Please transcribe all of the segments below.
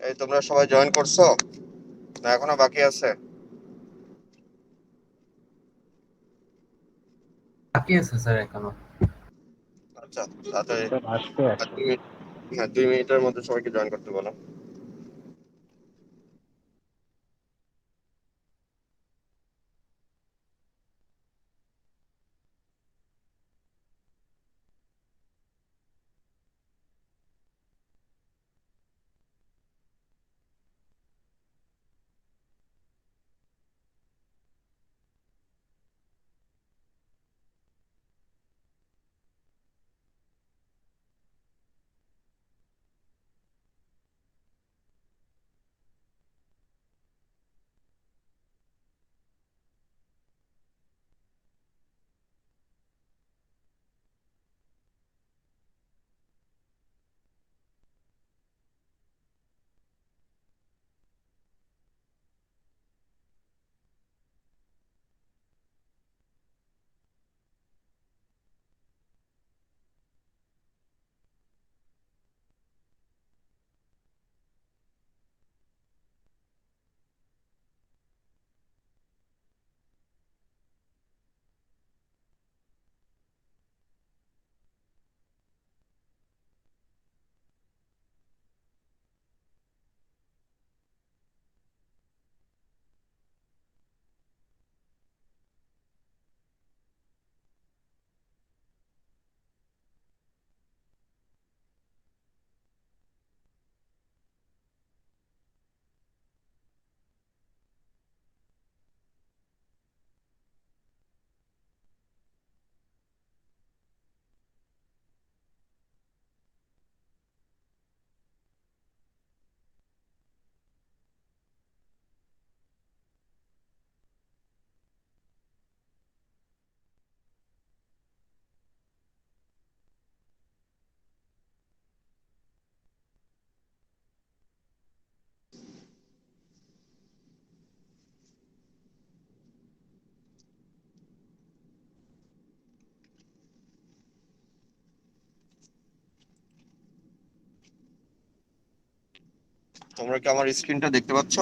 এই তোমরা সবাই জয়েন করছো না এখনো বাকি আছে? বাকি আছে স্যার এখনো। আচ্ছা, তাড়াতাড়ি। স্যার আসতে আর আছে। 2 মিনিট, হ্যাঁ 2 মিনিটের মধ্যে সবাইকে জয়েন করতে বলো। তোমরা কি আমার স্ক্রিনটা দেখতে পাচ্ছ?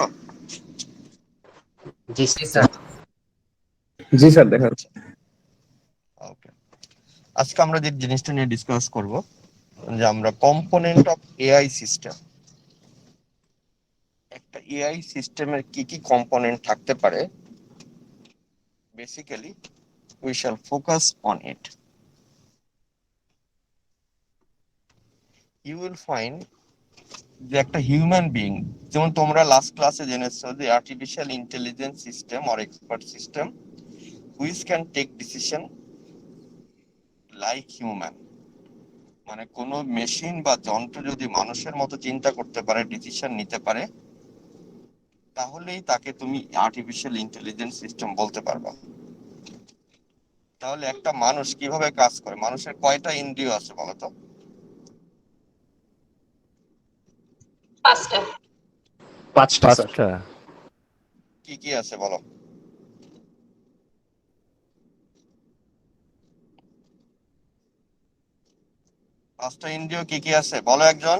জি জি স্যার। স্যার। জি স্যার, দেখা আচ্ছা, ওকে। আজকে আমরা যে জিনিসটা নিয়ে ডিসকাস করব, যে আমরা কম্পোনেন্ট অফ এআই সিস্টেম, একটা এআই সিস্টেমের কি কি কম্পোনেন্ট থাকতে পারে, basically we shall focus on it. You will find যে একটা হিউম্যান বিইং, যেমন তোমরা লাস্ট ক্লাসে জেনেছো যে artificial intelligence system or expert system which can take decision like human, মানে কোনো মেশিন বা যন্ত্র যদি মানুষের মতো চিন্তা করতে পারে, ডিসিশন নিতে পারে, তাহলেই তাকে তুমি আর্টিফিশিয়াল ইন্টেলিজেন্স সিস্টেম বলতে পারবা। তাহলে একটা মানুষ কিভাবে কাজ করে? মানুষের কয়টা ইন্দ্রিয় আছে বলো তো? পাঁচটা। পাঁচটা স্যার। পাঁচটা। কি কি আছে বলো? পাঁচটা ইন্দ্রিয় কি কি আছে বলো একজন।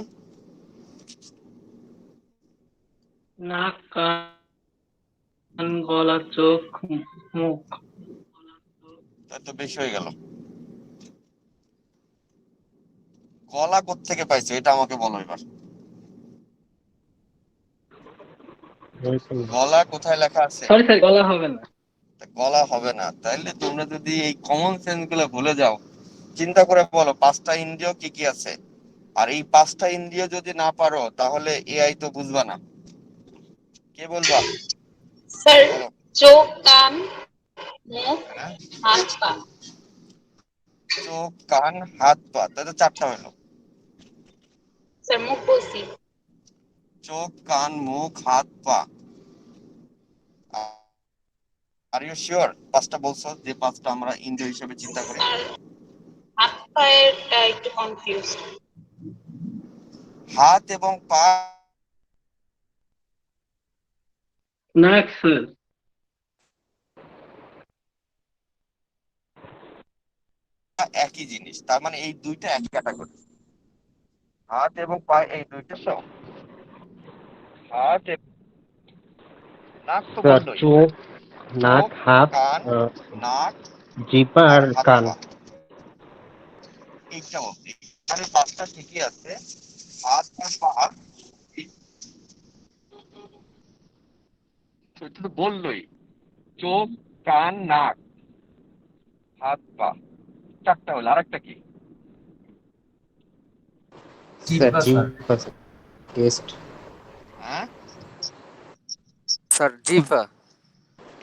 নাক, কান, গলা, চোখ, মুখ। তাই তো বেশি হয়ে গেল। গলা কোত্থেকে পাইছো এটা আমাকে বলো এবার। গলা কোথায় লেখা আছে? সরি স্যার, গলা হবে না। গলা হবে না? তাইলে তোমরা যদি এই কমন সেন্স গুলো ভুলে যাও, চিন্তা করে বলো পাঁচটা ইন্দ্রিয় কি কি আছে। আর এই পাঁচটা ইন্দ্রিয় যদি না পারো তাহলে এআই তো বুঝবা না। কে বলবা? স্যার, বলো। চোখ, কান, মুখ, হ্যাঁ, হাত, পা। চোখ কান হাত পা, তাই তো চারটা হলো। স্যার, মুখ বলছি। চোখ কান মুখ হাত পা। আর ইউ শিওর পাঁচটা বলছো, যে পাঁচটা আমরা ইন্দ্রিয় হিসেবে চিন্তা করি? স্যার, হাত পায়েরটা একটু কনফিউজ। হাত এবং পা নাক স্যার। একই জিনিস, তার মানে এই দুইটা এক ক্যাটাগরি। হাত এবং পা এই দুইটা সব হাত নাক তো স্যার বললোই, চোখ, নাক, চোখ, হাত, কান, নাক জিহ্বা আর আর হাত কান। পা, এইটা অবধি। মানে পাঁচটা ঠিকই আছে। হাত আর পা সেটা তো বললোই, চোখ, কান, নাক, হাত পা, চারটা হলো। আর একটা কি? স্যার জিহ্বা স্যার। জিহ্বা স্যার, টেস্ট। হ্যাঁ, স্যার জিহ্বা।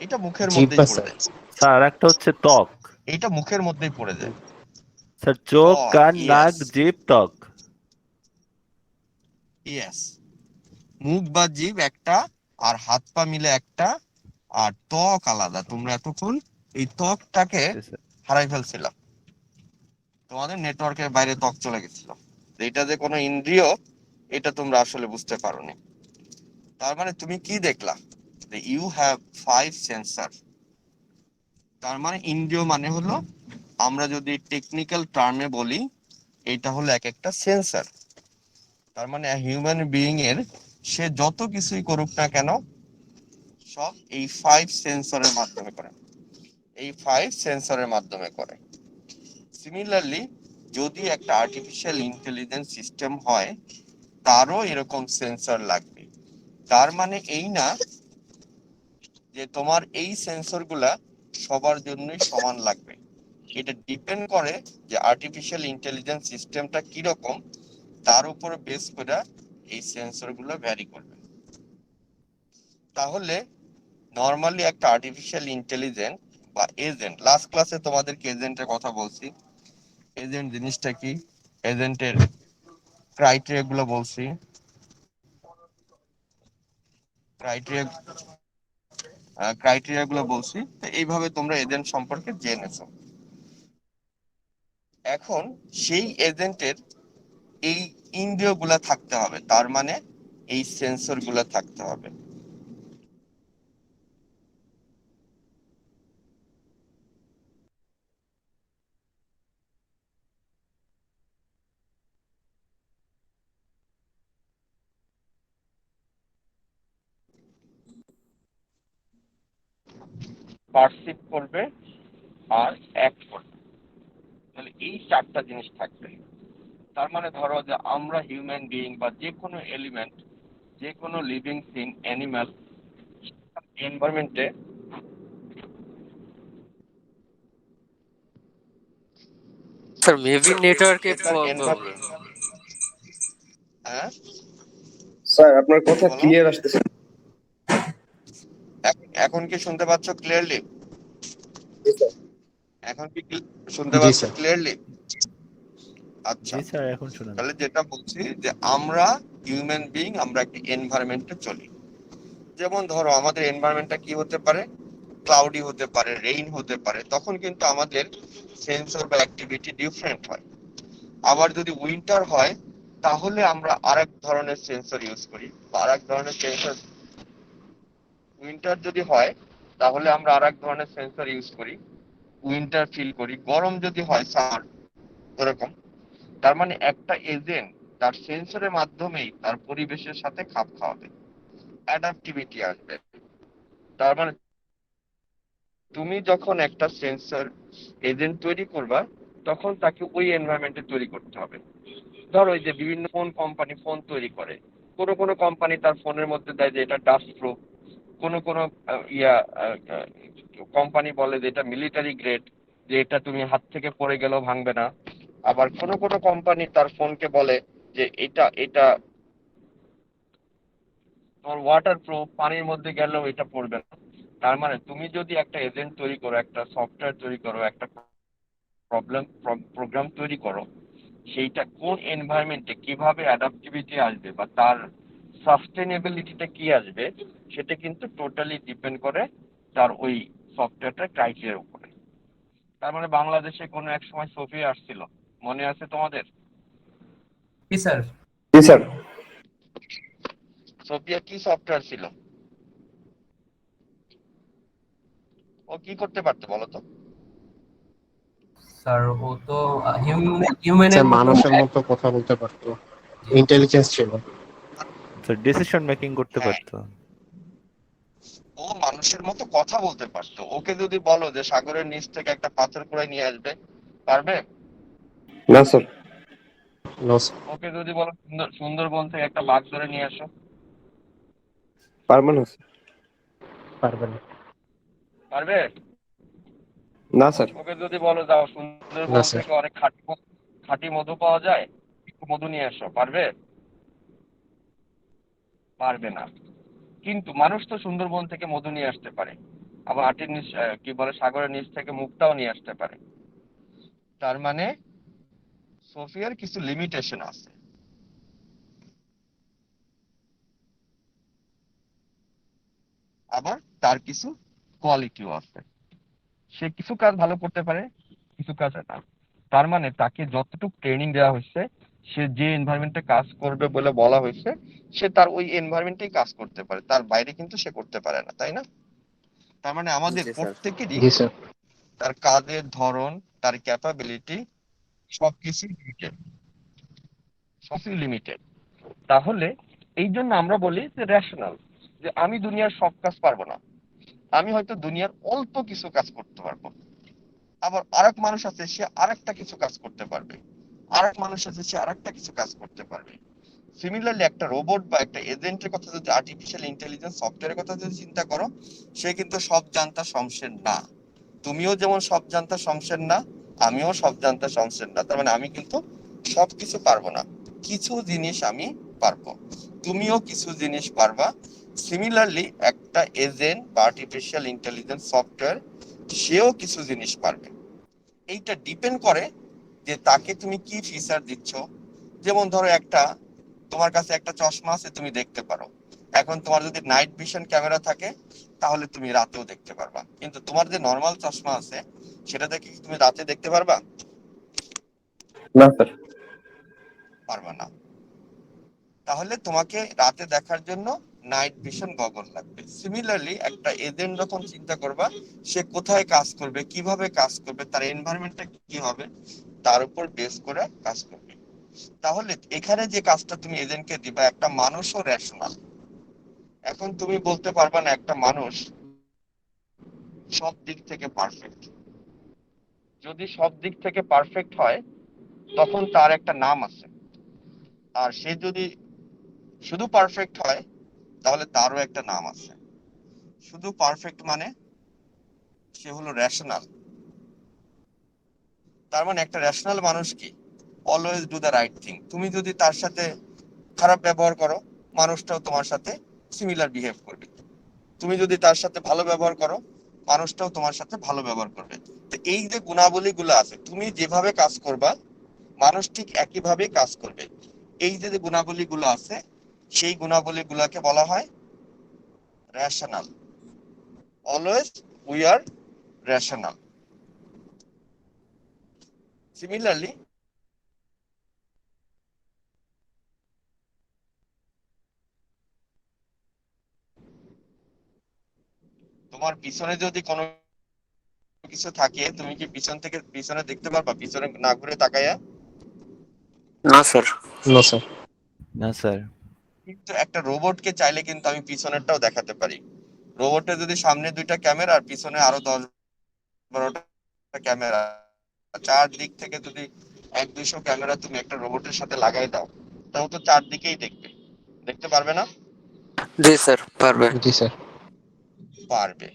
এটা মুখের মধ্যেই জিহ্বা পড়ে স্যার। যায়। স্যার আরেকটা হচ্ছে ত্বক। এইটা মুখের মধ্যেই পড়ে যায়। স্যার চোখ, ত্বক, কান, নাক, ইয়েস জিভ, ত্বক। ইয়েস, মুখ বা জিভ একটা, আর হাত পা মিলে একটা, আর ত্বক আলাদা। তোমরা এতক্ষণ এই ত্বকটাকে জি স্যার। হারাই ফেলছিলাম, তোমাদের নেটওয়ার্কের বাইরে ত্বক চলে গেছিল। এটা যে কোনো ইন্দ্রিয়, এটা তোমরা আসলে বুঝতে পারোনি। তার মানে তুমি কি দেখলা? You have 5 sensor. তার মানে ইন্দ্রিয় মানে হলো, আমরা যদি টেকনিক্যাল টার্মে বলি, এটা হলো এক একটা সেন্সর। তার মানে হিউম্যান বিইং এর সে যত কিছুই করুক না কেন, সব এই 5 সেন্সরের মাধ্যমে করে। এই 5 সেন্সরের মাধ্যমে করে। সিমিলারলি, যদি একটা আর্টিফিশিয়াল ইন্টেলিজেন্স সিস্টেম হয়, তারও এরকম সেন্সর লাগবে। তার মানে এই না যে তোমার এই সেন্সর গুলা সবার জন্যই সমান লাগবে। এটা ডিপেন্ড করে যে আর্টিফিশিয়াল ইন্টেলিজেন্স সিস্টেমটা কিরকম, তার উপরে বেস করে এই সেন্সর গুলো ভ্যারি করবে। তাহলে নর্মালি একটা আর্টিফিশিয়াল ইন্টেলিজেন্ট বা এজেন্ট, লাস্ট ক্লাসে তোমাদেরকে এজেন্টের কথা বলছি। এজেন্ট জিনিসটা কি, এজেন্টের ক্রাইটেরিয়া গুলো বলছি। ক্রাইটেরিয়া গুলো বলছি, তো এইভাবে তোমরা এজেন্ট সম্পর্কে জেনেছো। এখন সেই এজেন্টের এই ইন্দ্রিয় গুলা থাকতে হবে, তার মানে এই সেন্সর গুলা থাকতে হবে। পারসিভ করবে আর অ্যাক্ট করবে, তাহলে এই চারটা জিনিস থাকবে। তার মানে ধরো যে আমরা হিউম্যান বিইং বা যে কোনো এলিমেন্ট, যে কোনো লিভিং থিং, অ্যানিমাল, এনভায়রনমেন্টে স্যার মেবি নেটওয়ার্কে তার প্রবলেম। হ্যাঁ, স্যার আপনার কথা বলো। ক্লিয়ার আসতেছে। এখন কি শুনতে পাচ্ছ ক্লিয়ারলি? জি স্যার। এখন কি শুনতে জি পাচ্ছ স্যার। ক্লিয়ারলি? আচ্ছা, জি স্যার, এখন শোনা তাহলে যাচ্ছে। যেটা বলছি যে আমরা হিউম্যান বিইং, আমরা একটা এনভায়রনমেন্টে চলি। যেমন ধরো আমাদের এনভায়রনমেন্টটা কি হতে পারে, ক্লাউডি হতে পারে, রেইন হতে পারে, তখন কিন্তু আমাদের সেন্সর বা অ্যাক্টিভিটি ডিফারেন্ট হয়। আবার যদি উইন্টার হয়, তাহলে আমরা আরেক ধরনের সেন্সর ইউজ করি, বা আরেক ধরনের সেন্সর। উইন্টার যদি হয়, তাহলে আমরা আরেক ধরনের সেন্সর ইউজ করি, উইন্টার ফিল করি। গরম যদি হয়, সামার, এরকম। তার মানে একটা এজেন্ট তার সেন্সরের মাধ্যমেই তার পরিবেশের সাথে খাপ খাওয়াবে, অ্যাডাপটিভিটি আসবে। তার মানে তুমি যখন একটা সেন্সর এজেন্ট তৈরি করবা, তখন তাকে ওই এনভায়রনমেন্টে তৈরি করতে হবে। ধরো এই যে বিভিন্ন ফোন কোম্পানি ফোন তৈরি করে, কোনো কোনো কোম্পানি তার ফোনের মধ্যে দেয় যে এটা ডাস্ট প্রুফ, কোনো কোনো কোম্পানি বলে যে এটা মিলিটারি গ্রেড, যে এটা তুমি হাত থেকে পড়ে গেলেও ভাঙবে না। আবার কোনো কোনো কোম্পানি তার ফোনকে বলে যে এটা এটা তোমার ওয়াটার প্রুফ, পানির মধ্যে গেলেও এটা পড়বে না। তার মানে তুমি যদি একটা এজেন্ট তৈরি করো, একটা সফটওয়্যার তৈরি করো, একটা প্রোগ্রাম তৈরি করো, সেইটা কোন এনভায়রনমেন্টে কিভাবে অ্যাডাপ্টিভিটি আসবে বা তার সাস্টেনেবিলিটিটা কি আসবে, সেটা কিন্তু টোটালি ডিপেন্ড করে তার ওই সফটওয়্যারটার ক্রাইটেরিয়ার উপরে। তার মানে বাংলাদেশে কোনো এক সময় সোফিয়া আসছিল, মনে আছে তোমাদের? জি স্যার। জি স্যার। সোফিয়া কি সফটওয়্যার ছিল? ও কি করতে পারতো বলো তো? স্যার ও তো হিউম্যানের স্যার মতো। মানুষের মতো কথা বলতে পারতো। ইন্টেলিজেন্স ছিল। স্যার ডিসিশন মেকিং করতে হ্যাঁ। পারতো। ও মানুষের মতো কথা বলতে পারতো। ওকে যদি বলো যে সাগরের নিচ থেকে একটা পাথর কুড়ায় নিয়ে আসবে, পারবে? না স্যার। No sir. ওকে যদি বলো সুন্দরবন থেকে একটা বাঘ ধরে নিয়ে আসো, পারবে না স্যার। পারবে না। পারবে? না স্যার। ওকে যদি বলো যাও না সুন্দরবন স্যার। থেকে অনেক খাঁটি মধু পাওয়া যায়, একটু মধু নিয়ে আসো, পারবে? পারবে না। কিন্তু মানুষ তো সুন্দরবন থেকে মধু নিয়ে আসতে পারে, আবার মাটির নিচ কি বলে সাগরের নিচ থেকে মুক্তাও নিয়ে আসতে পারে। তার মানে সোফিয়ার কিছু লিমিটেশন আছে। আবার তার কিছু কোয়ালিটিও আছে। সে কিছু কাজ ভালো করতে পারে, কিছু কাজ না। তার মানে তাকে যতটুকু ট্রেনিং দেওয়া হয়েছে, সে যে এনভায়রনমেন্টে কাজ করবে বলে বলা হয়েছে, সে তার ওই এনভায়রনমেন্টেই কাজ করতে পারে, তার বাইরে কিন্তু সে করতে পারে না, তাই না? তার মানে আমাদের জি স্যার। প্রত্যেকেরই জি স্যার। তার কাজের ধরন, তার ক্যাপাবিলিটি সবকিছু লিমিটেড, সবকিছু লিমিটেড। তাহলে এই জন্য আমরা বলি যে রেশনাল, যে আমি দুনিয়ার সব কাজ পারবো না, আমি হয়তো দুনিয়ার অল্প কিছু কাজ করতে পারবো। আবার আরেক মানুষ আছে সে আরেকটা কিছু কাজ করতে পারবে, আরেক মানুষ আছে সে আরেকটা কিছু কাজ করতে পারবে। সিমিলারলি একটা রোবট বা একটা এজেন্টের কথা যদি, আর্টিফিশিয়াল ইন্টেলিজেন্স সফটওয়্যারের কথা যদি চিন্তা করো, সে কিন্তু সব জানতা শমশের না। তুমিও যেমন সব জানতা শমশের না, আমিও সব জানতা শমশের না। তার মানে আমি কিন্তু সবকিছু পারবো না, কিছু জিনিস আমি পারবো, তুমিও কিছু জিনিস পারবা। সিমিলারলি একটা এজেন্ট বা আর্টিফিশিয়াল ইন্টেলিজেন্স সফটওয়্যার, সেও কিছু জিনিস পারবে। এইটা ডিপেন্ড করে যে তাকে তুমি কি ফিচার দিচ্ছ। যেমন ধরো তোমার কাছে একটা চশমা আছে, তুমি দেখতে পারো। এখন তোমার যদি নাইট ভিশন ক্যামেরা থাকে, তাহলে তুমি রাতেও দেখতে পারবা। কিন্তু তোমার যে নর্মাল চশমা আছে, সেটা দেখে কি তুমি রাতে দেখতে পারবা? না স্যার। পারবা না। তাহলে তোমাকে রাতে দেখার জন্য নাইট ভিশন গগল লাগবে। সিমিলারলি একটা এজেন্ট যখন চিন্তা করবা, সে কোথায় কাজ করবে, কিভাবে কাজ করবে, তার এনভায়রনমেন্টটা কি হবে, তার উপর বেস করে কাজ করবে। তাহলে এখানে যে কাজটা তুমি এজেন্টকে দিবা, একটা মানুষও রেশনাল। এখন তুমি বলতে পারবা না একটা মানুষ সব দিক থেকে পারফেক্ট। যদি সব দিক থেকে পারফেক্ট হয়, তখন তার একটা নাম আছে। আর সে যদি শুধু পারফেক্ট হয়, তাহলে তারও একটা নাম আছে। শুধু পারফেক্ট মানে সে হলো রেশনাল। তার মানে একটা রেশনাল মানুষ কি, always do the right thing. তুমি যদি তার সাথে খারাপ ব্যবহার করো, মানুষটাও তোমার সাথে সিমিলার বিহেভ করবে। তুমি যদি তার সাথে ভালো ব্যবহার করো, মানুষটাও তোমার সাথে ভালো ব্যবহার করবে। তো এই যে গুণাবলী গুলো আছে, তুমি যেভাবে কাজ করবা, মানুষ ঠিক একইভাবে কাজ করবে। এই যে যে গুণাবলী গুলো আছে, সেই গুণাবলী গুলাকে বলা হয় rational. Always we are rational. Similarly তোমার পিছনে যদি কোনো কিছু থাকে, তুমি কি পিছন থেকে পিছনে দেখতে পারবা, পিছনে না ঘুরে তাকাইয়া? না স্যার। No sir. না স্যার। কিন্তু একটা রোবটকে চাইলে কিন্তু আমি পিছনেরটাও দেখাতে পারি। রোবটের যদি সামনে 2টা ক্যামেরা আর পিছনে আরো 10-12টা ক্যামেরা, 4 দিক থেকে যদি 100-200 ক্যামেরা তুমি একটা রোবটের সাথে লাগাই দাও, তাও তো 4 দিকেই দেখতে পারবে না? জি স্যার, পারবে। জি স্যার। পারবে।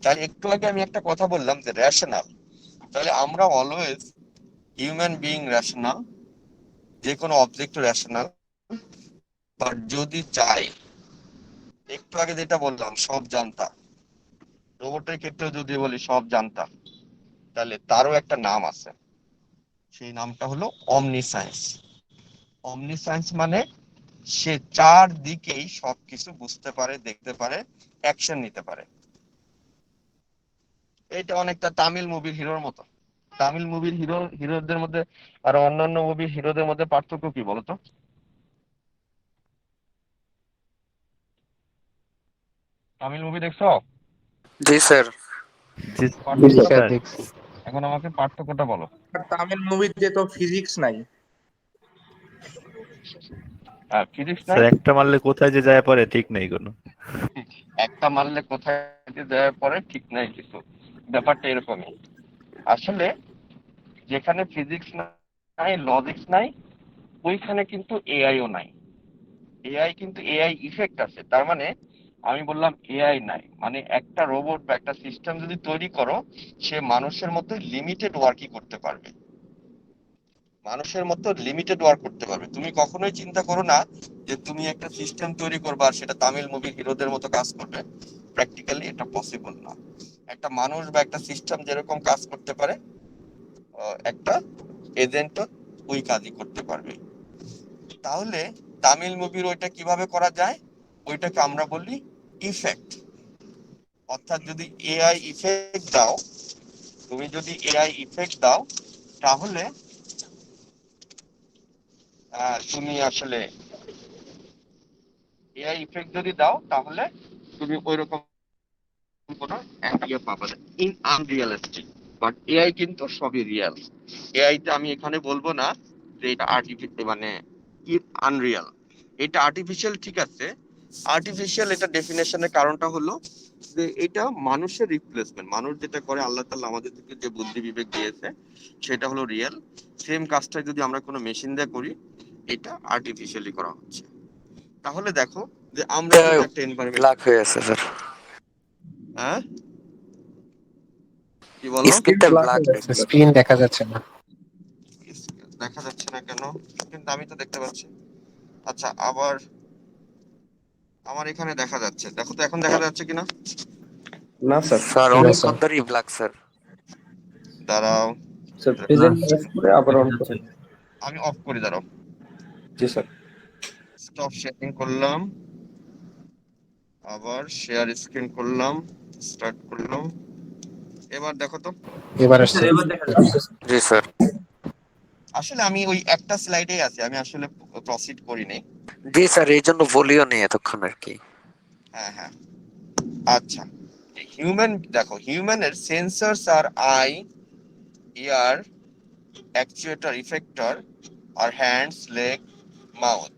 তাহলে একটু আগে আমি একটা কথা বললাম যে রেশনাল। তাহলে আমরা অলওয়েজ হিউম্যান বিইং রেশনাল, যে কোনো অবজেক্ট রেশনাল। বাট যদি চাই, একটু আগে যেটা বললাম সব জানতা, রোবটের ক্ষেত্রে যদি বলি সব জানতা, তাহলে তারও একটা নাম আছে। সেই নামটা হলো অমনিসায়েন্স। অমনিসায়েন্স মানে সে 4 দিকেই সবকিছু বুঝতে পারে, দেখতে পারে, অ্যাকশন নিতে পারে। এটা অনেকটা তামিল মুভির হিরোর মতো। তামিল মুভির হিরোদের মধ্যে আর অন্যান্য মুভির হিরোদের মধ্যে পার্থক্য কি বলতো? তামিল মুভি দেখছো? জি স্যার। জি পার্থক্যটা স্যার। দেখছি। এখন আমাকে পার্থক্যটা বলো। তামিল মুভিতে তো ফিজিক্স নাই। ফিজিক্স নাই, স্যার একটা মারলে কোথায় যে যায় পড়ে ঠিক নেই কোনো। একটা মারলে কোথায় যে দেওয়ার পরে ঠিক নাই কিছু, ব্যাপারটা এরকমই। আসলে যেখানে ফিজিক্স নাই, লজিক্স নাই, ওইখানে কিন্তু এআইও নাই। এআই কিন্তু এআই ইফেক্ট আছে, তার মানে আমি বললাম এআই নাই মানে একটা রোবট বা একটা সিস্টেম যদি তৈরি করো, সে মানুষের মতো লিমিটেড ওয়ার্কই করতে পারবে, মানুষের মতো লিমিটেড ওয়ার্ক করতে পারবে। তুমি কখনোই চিন্তা করো না যে তুমি একটা সিস্টেম তৈরি করবে আর সেটা তামিল মুভি হিরোদের মতো কাজ করবে, প্র্যাকটিক্যালি এটা পসিবল না। একটা মানুষ বা একটা সিস্টেম যেরকম কাজ করতে পারে, একটা এজেন্টও ওই কাজই করতে পারবে। তাহলে তামিল মুভির ওইটা কিভাবে করা যায়, ওইটাকে আমরা বলি ইফেক্ট। অর্থাৎ যদি এআই ইফেক্ট দাও, তুমি যদি এআই ইফেক্ট দাও, তাহলে তুমি আসলে এআই ইফেক্ট যদি দাও তাহলে তুমি ওইরকম কোনো ইয়ে পাবে না, ইন আনরিয়ালিস্টিক। বাট এআই কিন্তু সবই রিয়েল। এআই তে আমি এখানে বলবো না যে এটা আর্টিফিশিয়াল মানে আনরিয়াল, এটা আর্টিফিশিয়াল, ঠিক আছে। আর্টিফিশিয়াল এটা ডেফিনেশনের কারণটা হলো যে এটা মানুষের রিপ্লেসমেন্ট, মানুষ যেটা করে আল্লাহ তাআলা আমাদেরকে যে বুদ্ধি বিবেক দিয়েছে সেটা হলো রিয়েল। সেম কাজটা যদি আমরা কোনো মেশিন দিয়ে করি, এটা আর্টিফিশিয়ালি করা হচ্ছে। তাহলে দেখো যে আমরা কিন্তু একটা এনভায়রনমেন্ট, ব্ল্যাক হয়ে আছে স্যার, হ্যাঁ কি বলো, স্ক্রিনটা ব্ল্যাক হয়ে গেছে। স্ক্রিন দেখা যাচ্ছে না। দেখা যাচ্ছে না কেন? কিন্তু আমি তো দেখতে পাচ্ছি। আচ্ছা, আবার আমার এখানে দেখা যাচ্ছে, দেখো তো এখন দেখা যাচ্ছে কিনা। না স্যার। স্যার না অনেকক্ষণ স্যার। ধরেই ব্ল্যাক স্যার। দাঁড়াও, স্যার প্রেজেন্ট করে আবার অন করুন। আমি অফ করে, দাঁড়াও, জি স্যার। স্টপ শেয়ারিং করলাম, আবার শেয়ার স্ক্রিন করলাম, স্টার্ট করলাম। এবার দেখো তো। এবার স্যার আসছে। এবার দেখা যাচ্ছে। জি স্যার। আসলে আমি ওই একটা স্লাইডেই আছি, আমি আসলে প্রসিড করিনি। জি স্যার, এই জন্য বলিও নেই এতক্ষণ আর কি। হ্যাঁ হ্যাঁ, আচ্ছা। হিউম্যান, দেখো হিউম্যানের সেন্সরস আর আই, ইয়ার, অ্যাকচুয়েটর, ইফেক্টর আর হ্যান্ডস, লেগ, মাউথ।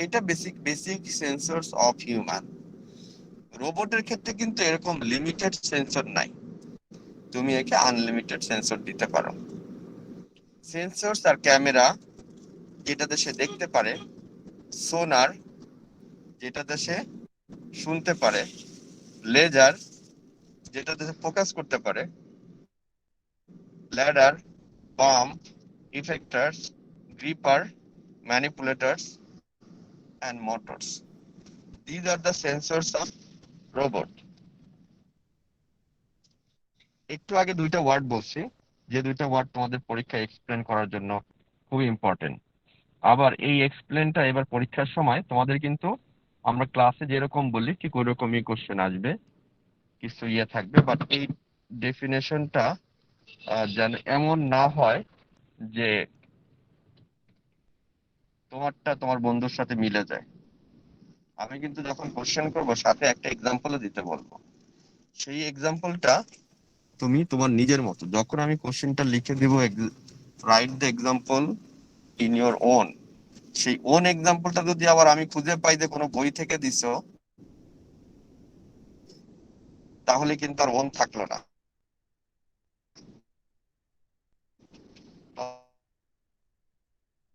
এটা basic basic sensors of human. রোবটের ক্ষেত্রে কিন্তু এরকম লিমিটেড সেন্সর নাই, তুমি একে আনলিমিটেড সেন্সর দিতে পারো। সেন্সরস আর ক্যামেরা, যেটাতে সে দেখতে পারে, সোনার, যেটাতে সে শুনতে পারে, লেজার, যেটাতে সে ফোকাস করতে পারে, ল্যাডার, বাম, ইফেক্টরস, gripper, ম্যানিপুলেটরস and motors. These are the sensors of robot. একটু আগে দুইটা ওয়ার্ড বলছি, যে দুইটা ওয়ার্ড তোমাদের পরীক্ষায় এক্সপ্লেন করার জন্য খুবই ইম্পর্টেন্ট। আবার এই এক্সপ্লেনটা এবার পরীক্ষার সময় তোমাদের কিন্তু আমরা ক্লাসে যেরকম বলি ঠিক ওই রকমই কোশ্চেন আসবে, কিছু ইয়ে থাকবে, বাট এই ডেফিনেশনটা যেন এমন না হয় যে তোমারটা তোমার বন্ধুর সাথে মিলে যায়। আমি কিন্তু যখন কোশ্চেন করব সাথে একটা এক্সাম্পলও দিতে বলবো, সেই এক্সাম্পলটা তুমি তোমার নিজের মতো, যখন আমি কোশ্চেনটা লিখে দিব, write the example in your own, সেই ওন এক্সাম্পলটা যদি আবার আমি খুঁজে পাই যে কোনো বই থেকে দিছো, তাহলে কিন্তু আর ওন থাকলো না,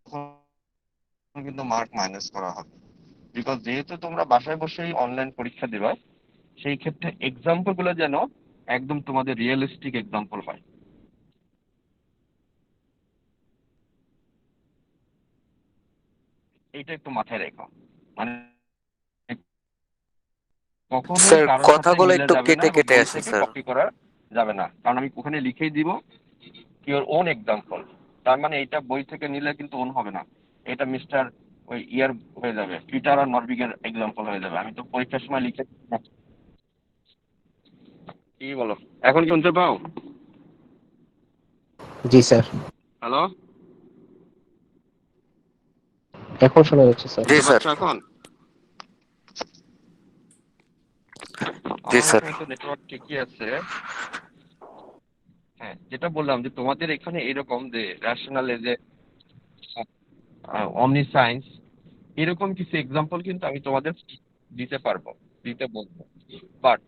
তখন কিন্তু মার্ক মাইনাস করা হবে। বিকজ যেহেতু তোমরা বাসায় বসেই অনলাইন পরীক্ষা দিবা, সেই ক্ষেত্রে এক্সাম্পল গুলো যেন একদম তোমাদের রিয়েলিস্টিক এক্সাম্পল হয়। এইটা একটু মাথায় রেখো, মানে কখনোই স্যার কারোর সাথে কথাগুলো মিলে একটু যাবে না কেটে এবং কেটে বই আসে থেকে স্যার। কপি করা যাবে না, কারণ আমি ওখানে লিখেই দিব ইওর ওন এক্সাম্পল। তার মানে এটা বই থেকে নিলে কিন্তু ওন হবে না, এটা মিস্টার ওই ইয়ার হয়ে যাবে, পিটার আর নরবিগের এক্সাম্পল হয়ে যাবে। আমি তো পরীক্ষার সময় লিখে, কি বলো, এখন শুনতে পাও? জি স্যার। হ্যালো, এখন শোনা যাচ্ছে স্যার। জি শুনতে স্যার। পাচ্ছ এখন? জি আমার স্যার। এখানে তো নেটওয়ার্ক ঠিকই আছে। হ্যাঁ, যেটা বললাম যে তোমাদের এখানে এরকম যে রেশনাল, যে অমনি সায়েন্স, এরকম কিছু এক্সাম্পল কিন্তু আমি তোমাদের দিতে পারবো, দিতে বলবো। বাট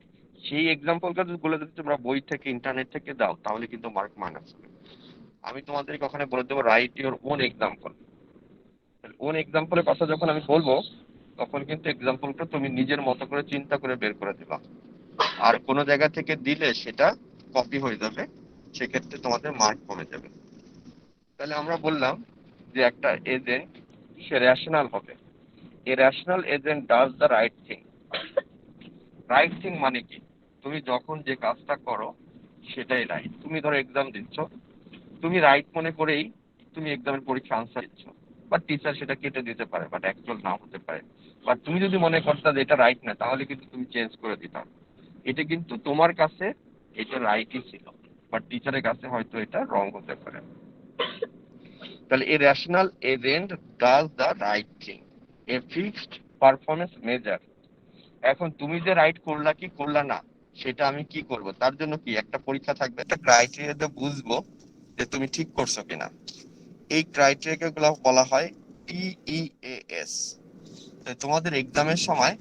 সেই এক্সাম্পল গুলো যদি তোমরা বই থেকে ইন্টারনেট থেকে দাও তাহলে কিন্তু মার্ক মাইনাস হবে। আমি তোমাদেরকে ওখানে বলে দেবো write your own example. Own এক্সাম্পলের কথা যখন আমি বলবো তখন কিন্তু এক্সাম্পলটা তুমি নিজের মতো করে চিন্তা করে বের করে দিবা। আর কোনো জায়গা থেকে দিলে সেটা কপি হয়ে যাবে, সেক্ষেত্রে তোমাদের মার্ক কমে যাবে। তাহলে আমরা বললাম যে একটা এজেন্ট সে রেশনাল হবে। A rational agent does the right thing. Right thing মানে কি? তুমি যখন যে কাজটা করো সেটাই রাইট। তুমি ধরো এক্সাম দিচ্ছ, তুমি রাইট মনে করেই তুমি এক্সামের পরীক্ষা আনসার দিচ্ছ, বাট টিচার সেটা কেটে দিতে পারে, বাট অ্যাকচুয়াল নাও হতে পারে। বাট তুমি যদি মনে করতে যে এটা রাইট না, তাহলে কিন্তু তুমি চেঞ্জ করে দিতাম। এটা কিন্তু তোমার কাছে এটা রাইটই ছিল, বাট টিচারের কাছে হয়তো এটা রং হতে পারে। তাহলে a rational agent does the right thing, a fixed performance measure. এখন তুমি যে রাইট করলা কি করলা না সেটা আমি কি করব, তার জন্য কি একটা পরীক্ষা থাকবে, একটা ক্রাইটেরিয়াতে বুঝবো যে তুমি ঠিক করছো কিনা। এই ক্রাইটেরিয়া গুলো বলা হয় PEAS। তোমাদের এক্সামের সময়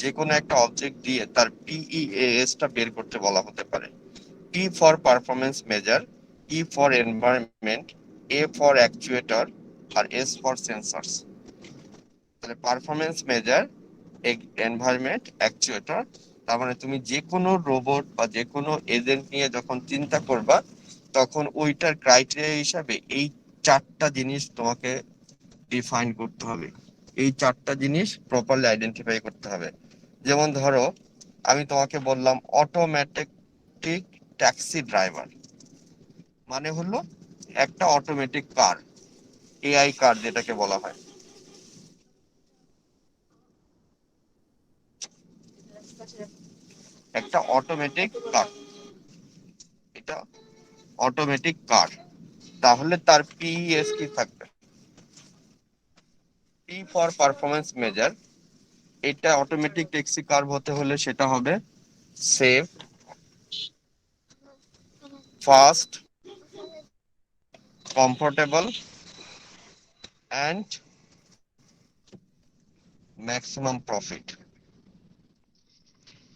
যে কোনো একটা অবজেক্ট দিয়ে তার PEAS টা বের করতে বলা হতে পারে। P for performance measure, E for environment, A for actuator, আর S ফর সেন্সরস। তাহলে পারফরমেন্স মেজার, এনভায়রনমেন্ট, অ্যাকচুয়েটর। তার মানে তুমি যে কোনো রোবট বা যে কোনো এজেন্ট নিয়ে যখন চিন্তা করবা তখন ওইটার ক্রাইটেরিয়া হিসাবে এই চারটা জিনিস তোমাকে ডিফাইন করতে হবে, এই চারটা জিনিস প্রপারলি আইডেন্টিফাই করতে হবে। যেমন ধরো আমি তোমাকে বললাম অটোমেটিক ট্যাক্সি ড্রাইভার, মানে হলো একটা অটোমেটিক কার, AI কার যেটাকে বলা হয়। একটা অটোমেটিক কার, এটা অটোমেটিক কার। তাহলে তার PES কি থাকবে? P ফর পারফরমেন্স মেজার, এটা অটোমেটিক ট্যাক্সি কার হতে হলে সেটা হবে safe, fast, comfortable and maximum profit.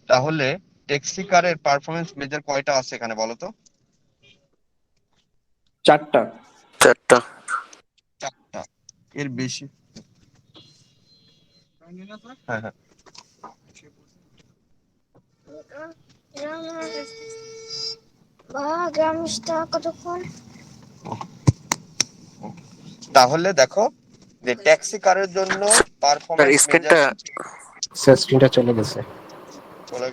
তাহলে ট্যাক্সি কারের পারফরমেন্স মেজার কয়টা আছে এখানে বলো তো? 4টা। 4টা। চারটা, এর বেশি? হ্যাঁ হ্যাঁ। তাহলে দেখো যে ট্যাক্সি কারের জন্য স্যার পারফরমেন্স মেজার স্ক্রিনটা স্যার স্ক্রিনটা চলে গেছে। চলে।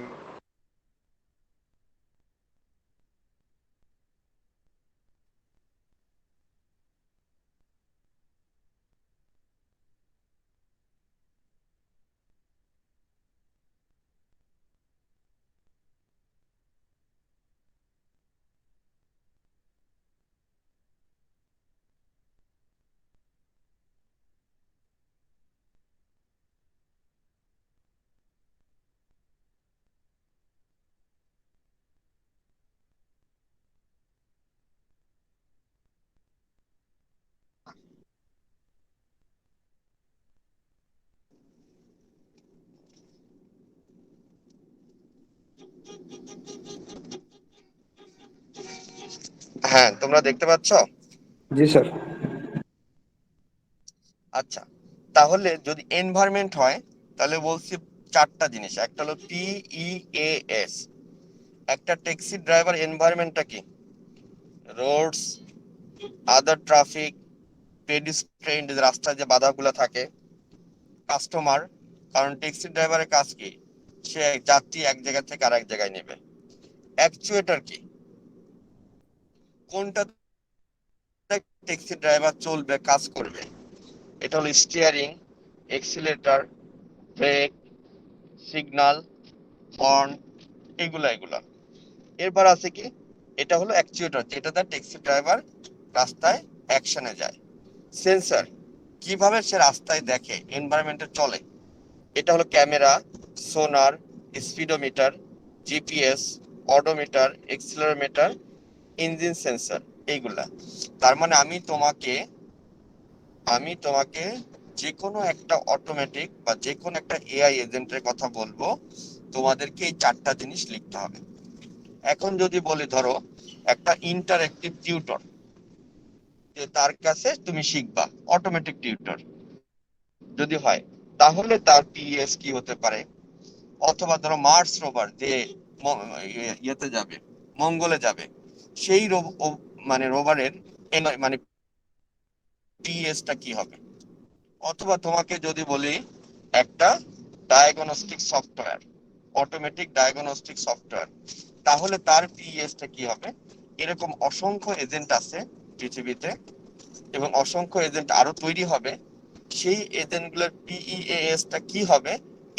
হ্যাঁ তোমরা দেখতে পাচ্ছ? জি স্যার। আচ্ছা, তাহলে যদি এনভায়রনমেন্ট হয় তাহলে বলছি চারটা জিনিস। একটা হলো PEAS। একটা ট্যাক্সি ড্রাইভার এনভায়রনমেন্টটা কি? রোডস, আদার ট্রাফিক, পেডিস্ট্রেন, রাস্তায় যে বাধাগুলো থাকে, কাস্টমার, কারণ ট্যাক্সি ড্রাইভারের কাজ কি? সে যাত্রী এক জায়গা থেকে আরেক জায়গায় নেবে। অ্যাকচুয়েটর কি? কোনটা ট্যাক্সি ড্রাইভার চলবে, কাজ করবে? এটা হলো steering, accelerator, brake, signal, horn, এগুলা এগুলা। এরপর আছে কি? এটা হলো অ্যাকচুয়েটর, যেটা তার ট্যাক্সি ড্রাইভার রাস্তায় অ্যাকশনে যায়। সেন্সর, কিভাবে সে রাস্তায় দেখে, এনভায়রনমেন্টে চলে। এটা হলো camera, sonar, speedometer, GPS, odometer, accelerometer, engine sensor, এইগুলা। তার মানে আমি তোমাকে যে কোনো একটা অটোমেটিক বা যে কোনো একটা এআই এজেন্টের কথা বলবো, তোমাদেরকে এই 4টা জিনিস লিখতে হবে। এখন যদি বলি ধরো একটা ইন্টারঅ্যাক্টিভ টিউটর, যে তার কাছে তুমি শিখবা, অটোমেটিক টিউটর যদি হয়, তাহলে তার পিএস কি হতে পারে? অথবা ধরো মার্স রোভার যে ইয়েতে যাবে, মঙ্গলে যাবে, সেই মানে রোভারের মানে পিএসটা কি হবে? অথবা তোমাকে যদি বলি একটা diagnostic software, automatic diagnostic software, তাহলে তার পিএসটা কি হবে? এরকম অসংখ্য এজেন্ট আছে পৃথিবীতে, এবং অসংখ্য এজেন্ট আরো তৈরি হবে। সেই এজেন্টগুলোর পিইএএসটা কি হবে,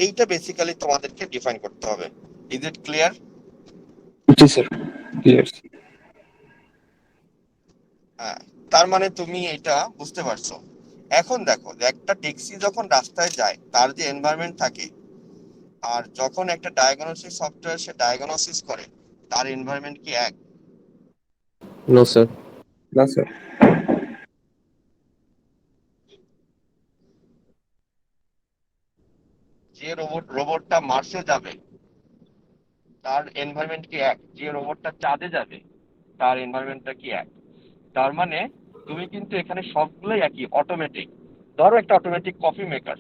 এইটা বেসিক্যালি তোমাদেরকে ডিফাইন করতে হবে। Is it clear? G sir, clear. হ্যাঁ, তার মানে তুমি এটা বুঝতে পারছো। এখন দেখো যে একটা ট্যাক্সি যখন রাস্তায় যায়, তার যে এনভায়রনমেন্ট থাকে, আর যখন একটা ডায়াগনস্টিক সফটওয়্যার সে ডায়াগনোসিস করে, তার এনভায়রনমেন্ট কি এক? No sir. না স্যার। যে রোবটটা মার্সে যাবে, তার এনভায়রনমেন্ট কি এক? যে রোবটটা চাঁদে যাবে, তার এনভায়রনমেন্টটা কি এক? তার মানে তুমি কিন্তু এখানে সবগুলোই একই, অটোমেটিক। ধরো একটা অটোমেটিক কফি মেকার,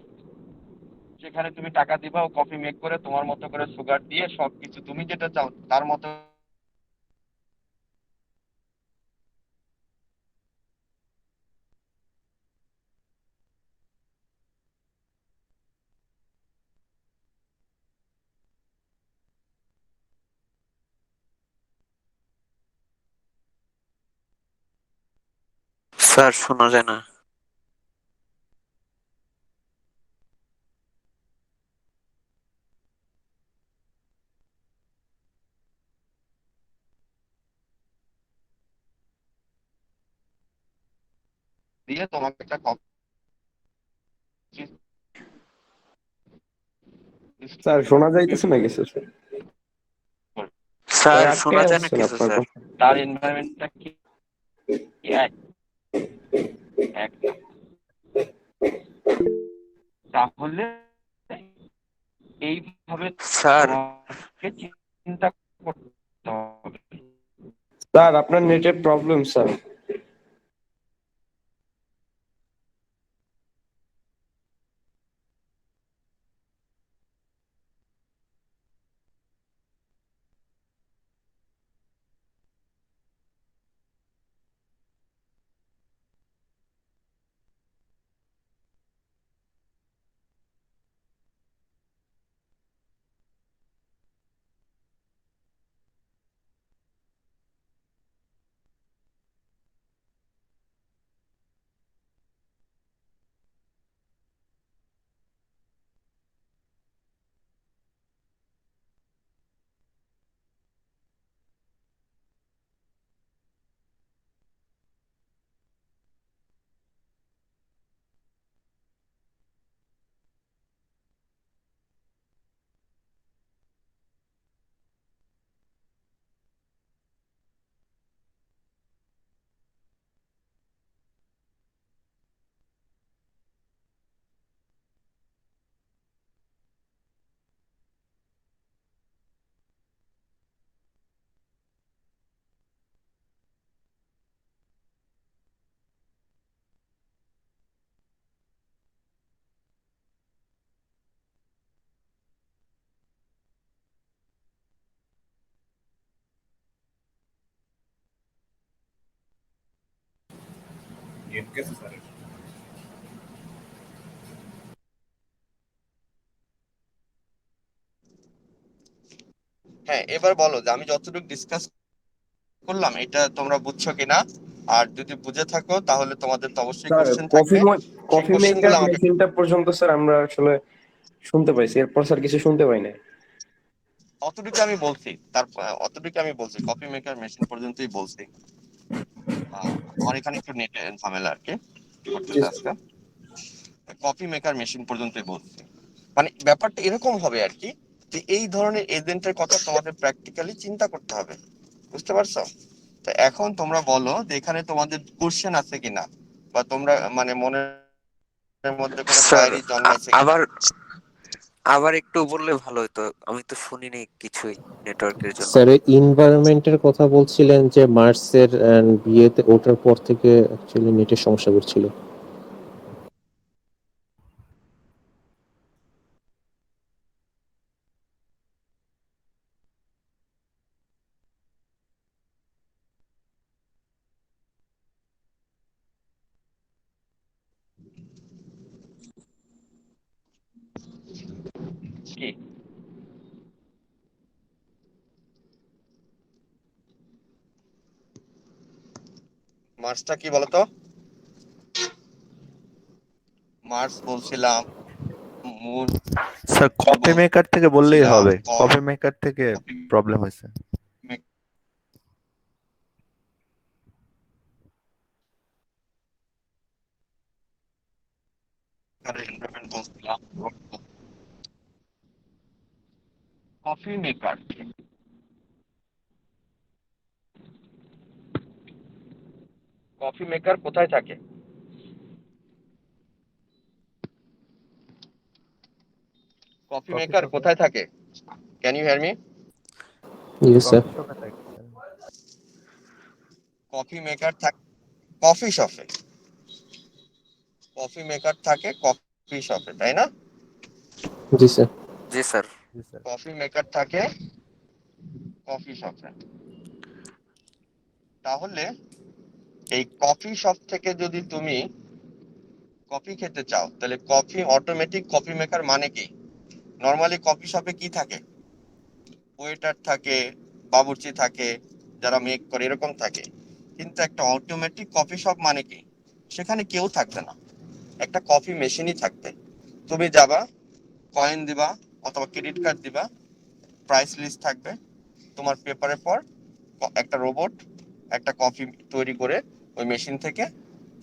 সেখানে তুমি টাকা দিবা, ও কফি মেক করে তোমার মতো করে সুগার দিয়ে সবকিছু তুমি যেটা চাও তার মতো। স্যার শোনা যায় না। দিয়ে তোমাকে একটা কফি। স্যার শোনা যাইতেছে না কিছু স্যার। স্যার আটকে শোনা যায় না আসছেন কিছু আপনার স্যার। কথা। তার এনভায়রনমেন্টটা কি এক? এক না। তাহলে এইভাবে স্যার তোমাকে চিন্তা করতে হবে। স্যার আপনার নেটের প্রবলেম স্যার। হ্যাঁ, এবার বলো যে আমি যতটুকু ডিসকাস করলাম এটা তোমরা বুঝছো কিনা। আর যদি বুঝে থাকো তাহলে তোমাদের তো অবশ্যই স্যার কোশ্চেন থাকবে। সেই কফি কোশ্চেন মেকার গুলো আমাকে। মেশিনটা পর্যন্ত স্যার আমরা আসলে শুনতে পাইছি, এরপর স্যার কিছু শুনতে পাই না। অতটুকু আমি বলছি, অতটুকু আমি বলছি, কপি মেকার মেশিন পর্যন্তই বলছি। আমার এখানে একটু নেট ঝামেলা আর কি জি করতেছে স্যার। আজকে। কপি মেকার মেশিন পর্যন্তই বলছি। মানে ব্যাপারটা এরকম হবে আর কি, যে এই ধরনের এজেন্টের কথা তোমাদের প্র্যাকটিক্যালি চিন্তা করতে হবে। বুঝতে পারছো? তো এখন তোমরা বলো যে এখানে তোমাদের কোশ্চেন আছে কিনা, বা তোমরা মানে মনে মধ্যে কোনো স্যার কোয়ারি জন্মাইছে আবার আবার একটু বললে ভালো হতো, আমি তো শুনিনি কিছুই নেটওয়ার্কের জন্য। স্যার এনভায়রনমেন্টের কথা বলছিলেন যে মার্সের বিয়েতে ওঠার পর থেকে অ্যাকচুয়ালি নেটের সমস্যা করছিল। কি? মার্সটা কি বলতো? মার্স বলছিলাম, মুন স্যার কপি মেকার থেকে বললেই বলছিলাম, হবে, কপি মেকার থেকে কপি প্রবলেম হয়েছে। মেকারের এনভায়রনমেন্ট বলছিলাম। কফি মেকার, কফি মেকার কোথায় থাকে? কফি মেকার কোথায় থাকে? Can you hear me? Yes sir. Coffee maker থাকে কফি শপে। কফি মেকার থাকে কফি শপে, তাই না? জি স্যার। জি স্যার। কফি মেকার থাকে কফি শপে। তাহলে এই কফি শপ থেকে যদি তুমি কফি খেতে চাও, তাহলে কফি অটোমেটিক কফি মেকার মানে কি? নরমালি কফি শপে কি থাকে? ওয়েটার থাকে, বাবুর্চি থাকে, যারা মেক করে এরকম থাকে। কিন্তু একটা অটোমেটিক কফি শপ মানে কি? সেখানে কেউ থাকবে না, একটা কফি মেশিনই থাকবে। তুমি যাবা, কয়েন দিবা অথবা ক্রেডিট কার্ড দিবা, প্রাইস লিস্ট থাকবে, তোমার পেপারের পর একটা রোবট একটা কফি তৈরি করে ওই মেশিন থেকে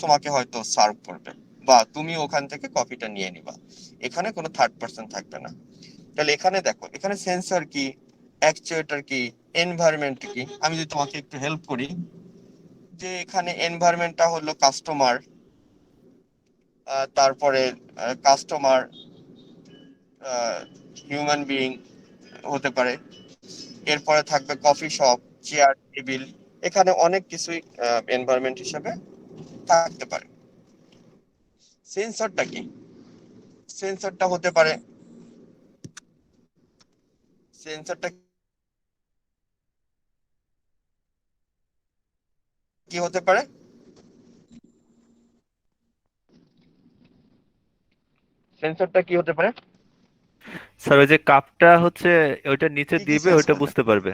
তোমাকে হয়তো সার্ভ করবে, বা তুমি ওখান থেকে কফিটা নিয়ে নিবা। এখানে কোনো থার্ড পার্সন থাকবে না। তাহলে এখানে দেখো, এখানে সেন্সর কি, অ্যাকচুয়েটর কি, এনভায়রনমেন্ট কি, আমি যদি তোমাকে একটু হেল্প করি, যে এখানে এনভায়রনমেন্টটা হলো কাস্টমার, তারপরে কাস্টমার হিউম্যান বিইং হতে পারে, এরপরে থাকবে কফি শপ, চেয়ার, টেবিল, এখানে অনেক কিছুই এনভায়রনমেন্ট হিসেবে থাকতে পারে। সেন্সরটা কি? সেন্সরটা হতে পারে, সেন্সরটা কি হতে পারে? সেন্সরটা কি হতে পারে? স্যার ওই যে কাপটা হচ্ছে ওইটা নিচে কি কি দিবে, সেন্স ওইটা করবে? বুঝতে পারবে।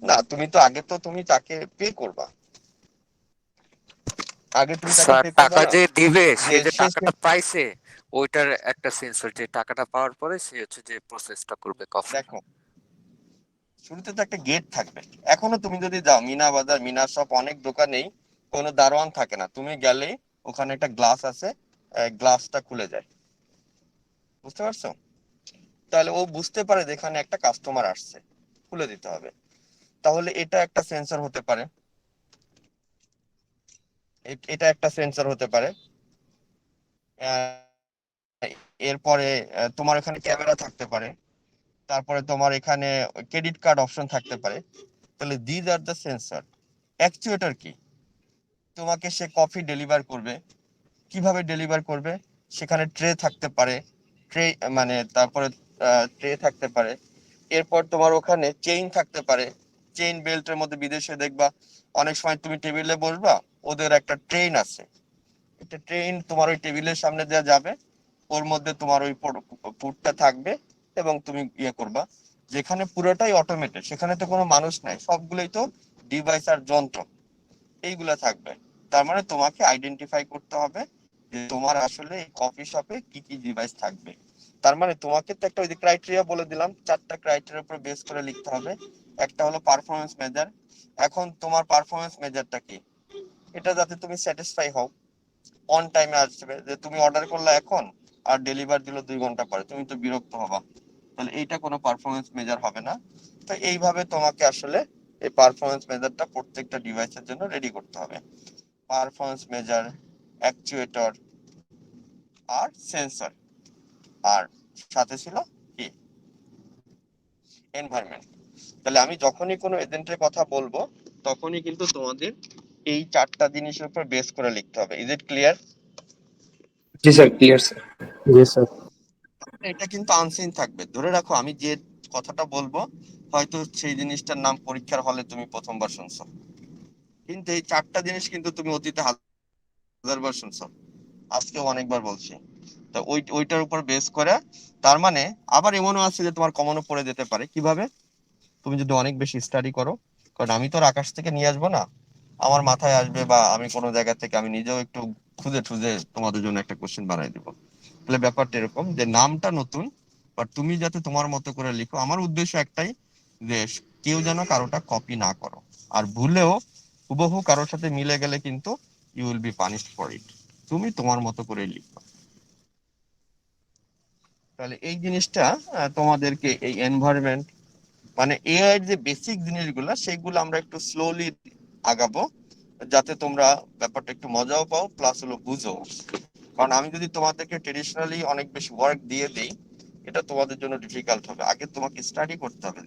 না, তুমি তো আগে তো তুমি তাকে পে করবা, আগে তুমি তাকে স্যার পে করবা টাকা না, যে দিবে, সে যে যে সে টাকাটা পাইছে, ওইটার একটা সেন্সর, যে টাকাটা পাওয়ার পরে সে হচ্ছে যে প্রসেসটা করবে কফির। দেখো, শুরুতে তো একটা গেট থাকবে। এখনো তুমি যদি যাও মিনা বাজার, মিনা শপ, অনেক দোকানেই কোনো দারোয়ান থাকে না, তুমি গেলেই ওখানে একটা গ্লাস আছে, গ্লাসটা খুলে যায়, বুঝতে পারছো? তাহলে ও বুঝতে পারে যে এখানে একটা কাস্টমার আসছে, খুলে দিতে হবে। তাহলে এটা একটা সেন্সর হতে পারে, এটা একটা সেন্সর হতে পারে। আহ, এরপরে তোমার এখানে ক্যামেরা থাকতে পারে, তারপরে তোমার এখানে ক্রেডিট কার্ড অপশন থাকতে পারে। তাহলে these are the sensor. Actuator কি? তোমাকে সে কফি ডেলিভার করবে, কিভাবে ডেলিভার করবে? সেখানে ট্রে থাকতে পারে, ট্রে মানে তারপরে ট্রে থাকতে পারে। এরপর তোমার ওখানে চেইন থাকতে পারে, চেইন বেল্টের মধ্যে বিদেশে দেখবা অনেক সময় তুমি টেবিলে বসবা, ওদের একটা ট্রেন আছে, একটা ট্রেন তোমার ওই টেবিলের সামনে দেওয়া যাবে, ওর মধ্যে তোমার ওই ফুডটা থাকবে, এবং তুমি ইয়ে করবা। যেখানে পুরোটাই অটোমেটেড, সেখানে তো কোনো মানুষ নাই, সবগুলোই তো ডিভাইস আর যন্ত্র, এইগুলা থাকবে। তার মানে তোমাকে আইডেন্টিফাই করতে হবে যে তোমার আসলে এই কফি শপে কি কি ডিভাইস থাকবে। তার মানে তোমাকে তো একটা ওই যে ক্রাইটেরিয়া বলে দিলাম, 4টা ক্রাইটেরিয়ার উপর বেস করে লিখতে হবে। একটা হলো পারফরমেন্স মেজার। এখন তোমার পারফরমেন্স মেজারটা কি? এটা যাতে তুমি স্যাটিসফাই হও, অন টাইমে আসবে, যে তুমি অর্ডার করলে এখন আর ডেলিভার দিল 2 ঘন্টা পরে, তুমি তো বিরক্ত হবা। তাহলে এইটা কোনো পারফরমেন্স মেজার হবে না। তো এইভাবে তোমাকে আসলে এই পারফরমেন্স মেজারটা প্রত্যেকটা ডিভাইসের জন্য রেডি করতে হবে। পারফরমেন্স মেজার, অ্যাকচুয়েটর আর সেন্সর, আর সাথে ছিল কি এনভায়রনমেন্ট। তাহলে আমি যখনই কোনো এজেন্টের কথা বলবো তখনই কিন্তু তোমাদের এই 4টা জিনিসের উপর বেস করে লিখতে হবে। Is it clear? G sir, clear sir. জি স্যার। এটা কিন্তু আনসিন থাকবে। ধরে রাখো আমি যে কথাটা বলবো হয়তো সেই জিনিসটার নাম পরীক্ষার হলে তুমি প্রথমবার শুনছো, কিন্তু এই 4টা জিনিস কিন্তু তুমি অতীতে হাজারবার শুনছো, আজকেও অনেকবার বলছি। তো ওইটার উপর বেস করে, তার মানে আবার এমনও আছে যে তোমার কমনও পড়ে যেতে পারে। কিভাবে? তুমি যদি অনেক বেশি স্টাডি করো, কারণ আমি তো আর আকাশ থেকে নিয়ে আসবো না, আমার মাথায় আসবে বা আমি কোনো জায়গা থেকে আমি নিজেও একটু খুঁজে খুঁজে তোমাদের জন্য একটা কোশ্চেন বানাই দেবো। তাহলে ব্যাপারটা এরকম যে নামটা নতুন, বাট তুমি যাতে তোমার মতো করে লিখো। আমার উদ্দেশ্য একটাই যে কেউ যেন কারোটা কপি না করো, আর ভুলেও হুবহু কারোর সাথে মিলে গেলে কিন্তু you will be punished for it. তুমি তোমার মতো করে লিখো। তাহলে এই জিনিসটা তোমাদেরকে এই এনভায়রনমেন্ট মানে এআই এর যে বেসিক জিনিসগুলো সেগুলো আমরা একটু স্লোলি আগাবো, যাতে তোমরা ব্যাপারটা একটু মজাও পাও প্লাস হলো বুঝো। কারণ আমি যদি তোমাদেরকে ট্রেডিশনালি অনেক বেশি ওয়ার্ক দিয়ে দিই, এটা তোমাদের জন্য ডিফিকাল্ট হবে। আগে তোমাকে স্টাডি করতে হবে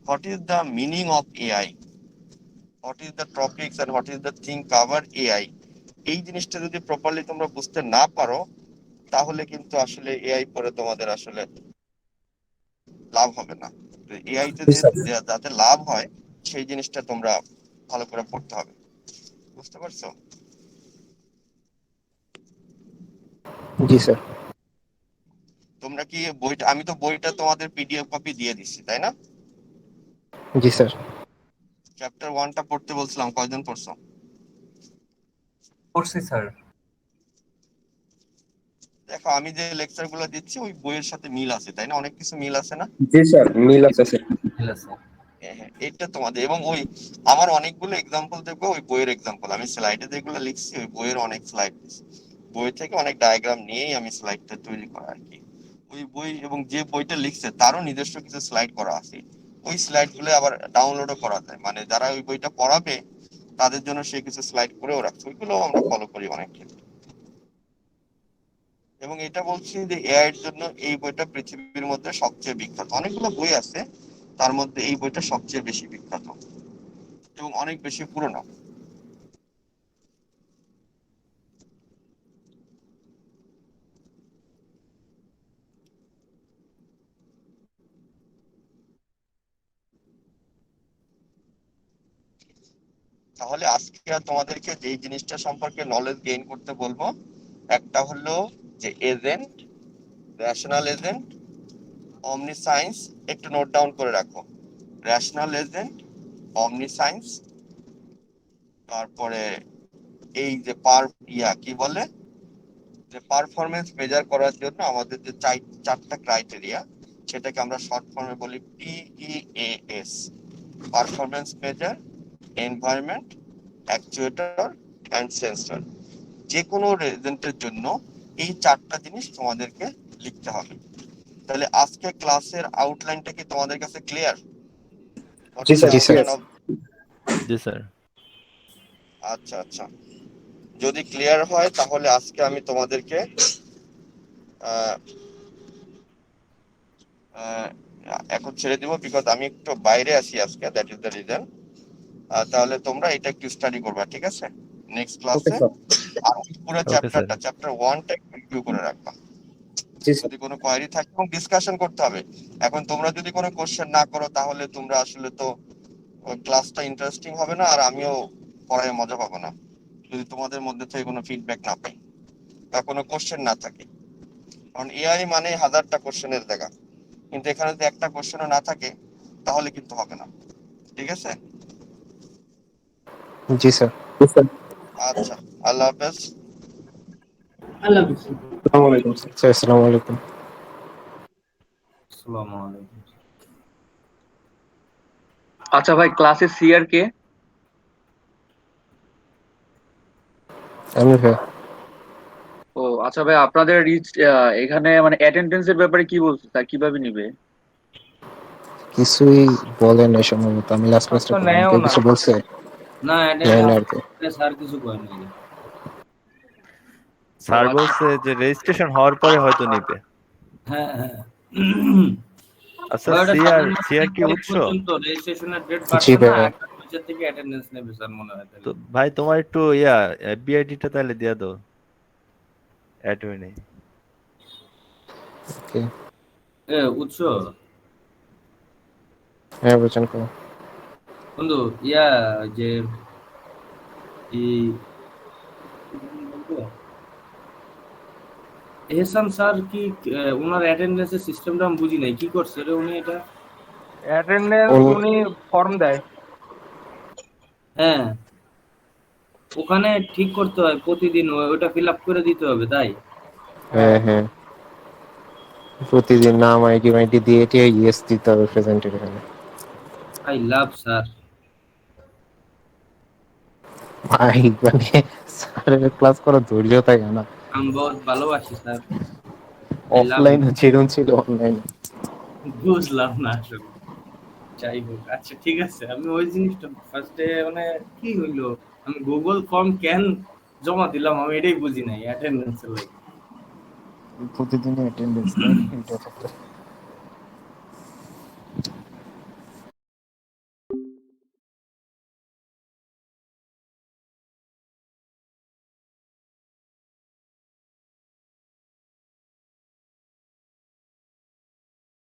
what is the meaning of AI, what is the topics and what is the thing cover AI. এই জিনিসটা যদি প্রপারলি তোমরা বুঝতে না পারো তাহলে কিন্তু আসলে এআই পরে তোমাদের আসলে লাভ হবে না। এআই তে যাতে লাভ হয় সেই জিনিসটা তোমরা ভালো করে পড়তে হবে। বুঝতে পারছো? জি স্যার। তোমরা কি বইটা, আমি তো বইটা তোমাদের পিডিএফ কপি দিয়ে দিচ্ছি তাই না? জি স্যার। চ্যাপ্টার 1টা পড়তে বলছিলাম, কয়জন পড়ছো? পড়ছি স্যার। দেখো আমি যে লেকচার গুলো দিচ্ছি ওই বইয়ের সাথে মিল আছে তাই না? অনেক কিছু মিল আছে না? জি স্যার, মিল আছে স্যার। ঠিক আছে। হ্যাঁ হ্যাঁ, এটা তোমাদের। এবং ওই আমার অনেকগুলো এক্সাম্পল দেখবো, ওই বইয়ের এক্সাম্পল আমি স্লাইডে যেগুলো লিখছি ওই বইয়ের অনেক স্লাইড, বই থেকে অনেক ডায়াগ্রাম নিয়েই আমি স্লাইডটা তৈরি করা আর কি। ওই বই এবং যে বইটা লিখছে তারও নিজস্ব কিছু স্লাইড করা আছে, ওই স্লাইড গুলো আবার ডাউনলোডও করা যায়। মানে যারা ওই বইটা পড়াবে তাদের জন্য সে কিছু স্লাইড করেও রাখছে, ওইগুলো আমরা ফলো করি অনেক ক্ষেত্রে। এবং এটা বলছি যে এআই এর জন্য এই বইটা পৃথিবীর মধ্যে সবচেয়ে বিখ্যাত। অনেকগুলো বই আছে, তার মধ্যে এই বইটা সবচেয়ে বেশি বিখ্যাত এবং অনেক বেশি পুরনো। তাহলে আজকে তোমাদেরকে যেই জিনিসটা সম্পর্কে নলেজ গেইন করতে বলবো, একটা হলো যে এজেন্ট, রেশনাল এজেন্ট, অমনিসায়েন্স, একটু নোট ডাউন করে রাখো। রেশনাল এজেন্ট, অমনিসায়েন্স, তারপরে এই যে কি বলে যে পারফরমেন্স মেজার করার জন্য আমাদের যে 4টা ক্রাইটেরিয়া, সেটাকে আমরা শর্ট ফর্মে বলি PEAS: performance measure, environment, actuator and sensor. যে কোনো রেজেন্টের জন্য এই 4টা জিনিস তোমাদেরকে লিখতে হবে। তাহলে আজকে ক্লাসের আউটলাইনটা কি তোমাদের কাছে ক্লিয়ার? জি স্যার, জি স্যার। জি স্যার। আচ্ছা আচ্ছা, যদি ক্লিয়ার হয় তাহলে আজকে আমি তোমাদেরকে আহ, আহ, এখন ছেড়ে দিব, বিকজ আমি একটু বাইরে আছি আজকে, দ্যাট ইজ দ্য রিজন। তাহলে তোমরা এটা একটু স্টাডি করবা, ঠিক আছে? নেক্সট ওকে ক্লাসে স্যার। আর পুরো ওকে স্যার। চ্যাপ্টার 1টা রিভিউ করে রাখবা। জি স্যার। যদি কোনো কোয়েরি থাকে এবং ডিসকাশন করতে হবে। এখন তোমরা যদি কোনো কোশ্চেন না করো তাহলে তোমরা আসলে তো ক্লাসটা ইন্টারেস্টিং হবে না, আর আমিও পড়ায় মজা পাবো না যদি তোমাদের মধ্যে থেকে কোনো ফিডব্যাক না পাই বা কোনো কোশ্চেন না থাকে। কারণ এআই মানে হাজারটা কোশ্চেনের জায়গা, কিন্তু এখানে যদি একটা কোশ্চেনও না থাকে তাহলে কিন্তু হবে না, ঠিক আছে? জি স্যার। আচ্ছা, আল্লাহ হাফেজ। আল্লাহ হাফিজ। আসসালামু আলাইকুম স্যার। স্যার আসসালামু আলাইকুম। আসসালামু আলাইকুম। আচ্ছা ভাই, ক্লাসে সিআর কে? আমি ভাই। ও আচ্ছা ভাই, আপনাদের এখানে মানে অ্যাটেন্ডেন্সের ব্যাপারে কি বলছে, তা কিভাবে নিবে? কিছুই বলেন না সম্ভবত, আমি লাস্ট তো ক্লাসটা করলাম, নেয়ও কেউ না। কিছু বলছে? না নেয় না আর কি। স্যার কিছু কয় নাই। স্যার আচ্ছা। বলছে যে রেজিস্ট্রেশন হওয়ার পরে হয়তো নিবে। হ্যাঁ হ্যাঁ আচ্ছা, ওটা সিআর সামনের মাসের সিআর 1 কি তারিখ উৎস? পর্যন্ত রেজিস্ট্রেশনের ডেট জি বাড়ছে না, ভাইয়া। 1 বছর থেকে অ্যাটেন্ডেন্স নেবে স্যার মনে হয় তো তাহলে। ভাই তোমার একটু বিআইডিটা তাহলে দিয়ে দাও অ্যাডমিনে। ওকে, উৎস হ্যাঁ বুঝছেন করো। বন্ধু যে এই এহসান স্যার কি ওনার অ্যাটেন্ডেন্সের সিস্টেমটা আমি বুঝি নাই, কি করছে রে উনি এটা? অ্যাটেন্ডেন্স উনি ফর্ম দেয়। হ্যাঁ, ওখানে ঠিক করতে হয় প্রতিদিন, ওটা ফিল আপ করে দিতে হবে তাই? হ্যাঁ হ্যাঁ, প্রতিদিন নাম আইডি মাইডি দিয়ে টিয়ে ইয়েস দিতে হবে প্রেজেন্টের এখানে। I love sir. ভাই মানে স্যারের ক্লাস করা ধৈর্য থাকে না, আমি বহুত ভালোবাসি স্যার। অফলাইন যেরকম ছিল অনলাইন। বুঝলাম না আসলে। যাই হোক, আচ্ছা ঠিক আছে, আমি ওই জিনিসটা ফার্স্টে মানে কি হইলো, আমি গুগল ফর্ম কেন জমা দিলাম আমি এটাই বুঝি নাই অ্যাটেন্ডেন্সের লাগে। প্রতিদিন অ্যাটেন্ডেন্স নেন এটা